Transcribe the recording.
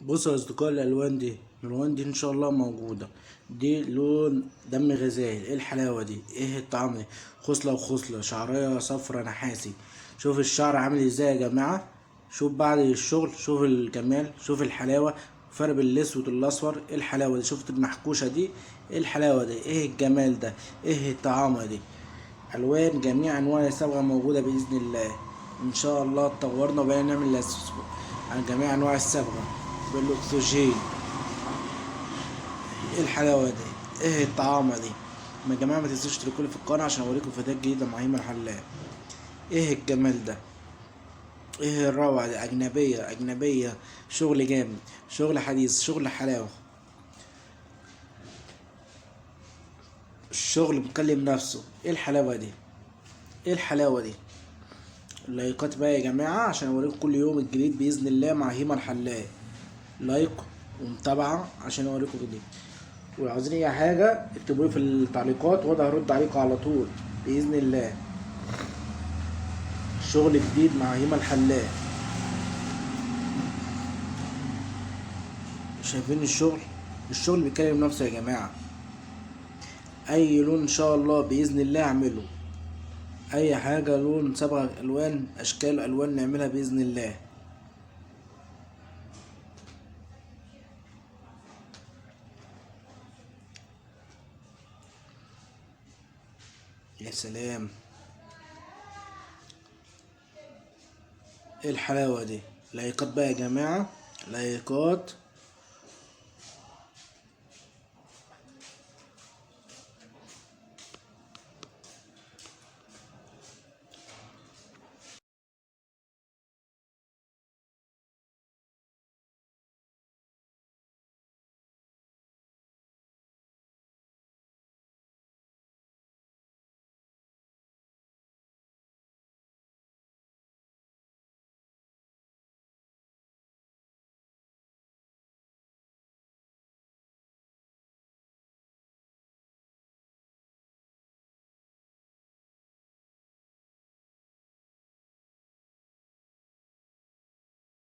بصوا يا اصدقاء، الالوان دي ان شاء الله موجوده. دي لون دم غزال. ايه الحلاوه دي؟ ايه الطعم ده؟ خصله وخصله، شعريه صفرة نحاسي. شوف الشعر عامل ازاي يا جماعه. شوف بعد الشغل، شوف الجمال، شوف الحلاوه. فرق بين الاسود والاصفر. ايه الحلاوه دي؟ شفت المحكوشه دي؟ ايه الحلاوه دي؟ ايه الجمال ده؟ ايه الطعامه دي؟ الوان، جميع انواع الصبغه موجوده باذن الله. ان شاء الله اتطورنا وبقينا نعمل عن جميع انواع الصبغه بالاكسجين. ايه الحلاوه دي؟ ايه الطعامه دي؟ يا جماعه ما تنسوش تشتركوا لي في القناه عشان اوريكم فيديوهات جديده مع هيما الحلاق. ايه الجمال ده؟ ايه الروعه دي؟ اجنبيه اجنبيه. شغل جامد، شغل حديث، شغل حلاوه. الشغل بيكلم نفسه. ايه الحلاوه دي؟ ايه الحلاوه دي؟ اللايكات بقى يا جماعه عشان اوريكم كل يوم الجديد باذن الله مع هيما الحلاق. لايك ومتابعه عشان اوريكم جديد. ولو عاوزين اي حاجه اكتبوا لي في التعليقات وانا هرد عليكم على طول باذن الله. شغل جديد مع هيما الحلاق. شايفين الشغل؟ الشغل بيكلم نفسه يا جماعه. اي لون ان شاء الله باذن الله اعمله. اي حاجه لون، صبغه، الوان، اشكال، الوان نعملها باذن الله. يا سلام. ايه الحلاوه دي؟ لايكات بقى يا جماعه، لايكات